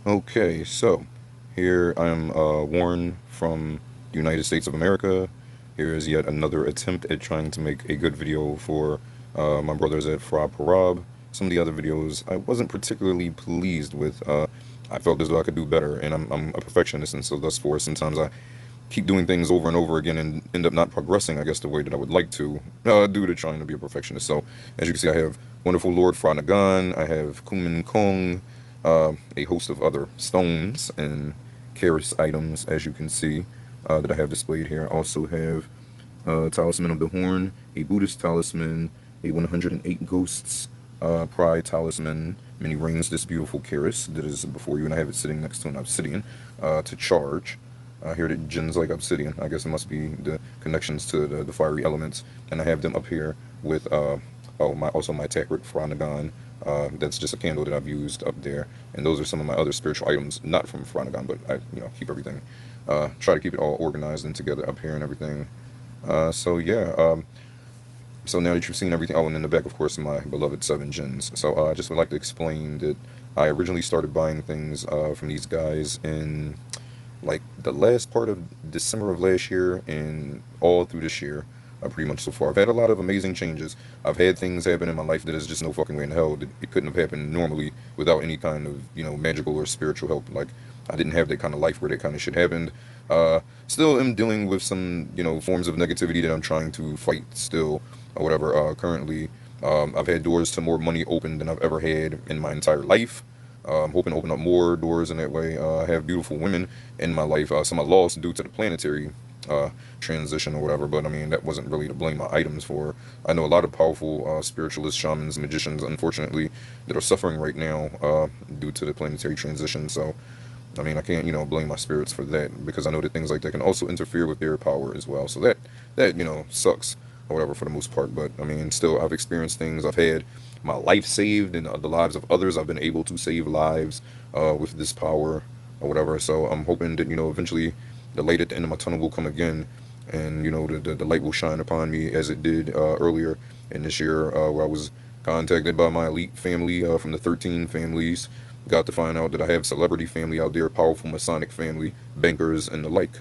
Okay, so here I am, Warren from the United States of America. Here is yet another attempt at trying to make a good video for my brothers at Phra Pirab. Some of the other videos I wasn't particularly pleased with. I felt as though I could do better, and I'm a perfectionist, and so thus far, sometimes I keep doing things over and over again and end up not progressing, I guess, the way that I would like to, due to trying to be a perfectionist. So, as you can see, I have Wonderful Lord Phra Nagan, I have Kumin Kong, a host of other stones and Karis items, as you can see, that I have displayed here. I also have Talisman of the Horn, a Buddhist talisman, a 108 Ghosts Pride talisman, many rings, this beautiful Karis that is before you, and I have it sitting next to an obsidian to charge. I hear that Jinn's like obsidian. I guess it must be the connections to the fiery elements. And I have them up here with also my Takrit Franagon. That's just a candle that I've used up there. And those are some of my other spiritual items, not from Franagon, but I keep everything. Try to keep it all organized and together up here and everything. So yeah. So now that you've seen everything, oh, and in the back, of course, my beloved 7 Jinns. So I just would like to explain that I originally started buying things from these guys in like the last part of December of last year and all through this year, pretty much so far. I've had a lot of amazing changes. I've had things happen in my life that is just no fucking way in hell that it couldn't have happened normally without any kind of, magical or spiritual help. Like, I didn't have that kind of life where that kind of shit happened. Still am dealing with some, forms of negativity that I'm trying to fight still, or whatever. Currently, I've had doors to more money open than I've ever had in my entire life. I'm hoping to open up more doors in that way. I have beautiful women in my life. Some I lost due to the planetary uh, transition or whatever, but I mean, that wasn't really to blame my items for. I know a lot of powerful spiritualists, shamans, magicians, unfortunately, that are suffering right now due to the planetary transition. So, I mean, I can't, blame my spirits for that because I know that things like that can also interfere with their power as well. So that sucks or whatever for the most part. But I mean, still, I've experienced things. I've had my life saved and the lives of others. I've been able to save lives with this power or whatever. So I'm hoping that eventually the light at the end of my tunnel will come again, and the light will shine upon me as it did earlier in this year, where I was contacted by my elite family from the 13 families. Got to find out that I have celebrity family out there, powerful Masonic family, bankers, and the like.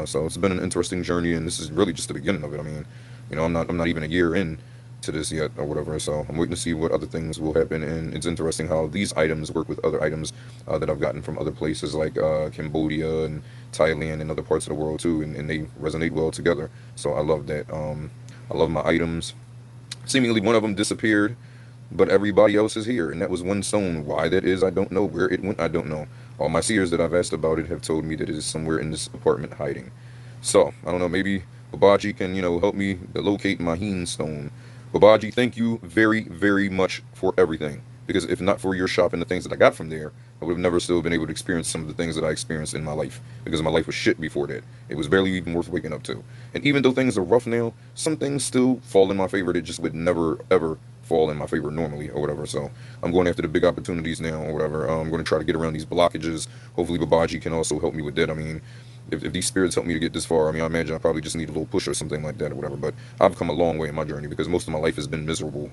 So it's been an interesting journey, and this is really just the beginning of it. I mean, I'm not even a year in to this yet or whatever. So I'm waiting to see what other things will happen. And it's interesting how these items work with other items that I've gotten from other places like Cambodia and Thailand and other parts of the world too, and they resonate well together. So I love that. I love my items. Seemingly one of them disappeared, but everybody else is here, and that was one stone. Why that is, I don't know. Where it went, I don't know. All my seers that I've asked about it have told me that it is somewhere in this apartment hiding. So, I don't know, maybe Babaji can, help me locate my Heen stone. Babaji, thank you very, very much for everything. Because if not for your shop and the things that I got from there, I would have never still been able to experience some of the things that I experienced in my life. Because my life was shit before that. It was barely even worth waking up to. And even though things are rough now, some things still fall in my favor that just would never, ever fall in my favor normally or whatever. So I'm going after the big opportunities now or whatever. I'm going to try to get around these blockages. Hopefully Babaji can also help me with that. I mean, if these spirits help me to get this far, I mean, I imagine I probably just need a little push or something like that or whatever. But I've come a long way in my journey because most of my life has been miserable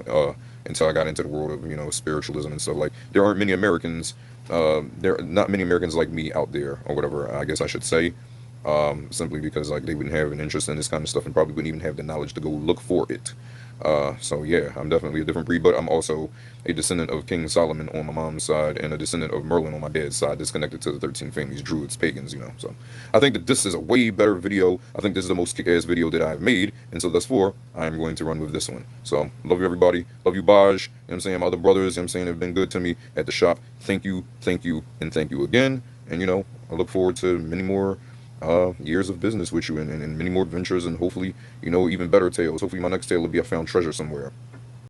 until I got into the world of spiritualism and stuff. Like there aren't many Americans, there are not many Americans like me out there or whatever. I guess I should say. Simply because like they wouldn't have an interest in this kind of stuff and probably wouldn't even have the knowledge to go look for it. So yeah, I'm definitely a different breed, but I'm also a descendant of King Solomon on my mom's side and a descendant of Merlin on my dad's side that's connected to the 13 families, druids, pagans. So I think that this is a way better video. I think this is the most kick-ass video that I've made, and so thus far, I'm going to run with this one. So love you everybody. Love you Baj. You know what I'm saying? My other brothers, you know what I'm saying, have been good to me at the shop. Thank you, and thank you again. And I look forward to many more years of business with you and many more adventures and hopefully, even better tales. Hopefully my next tale will be I found treasure somewhere.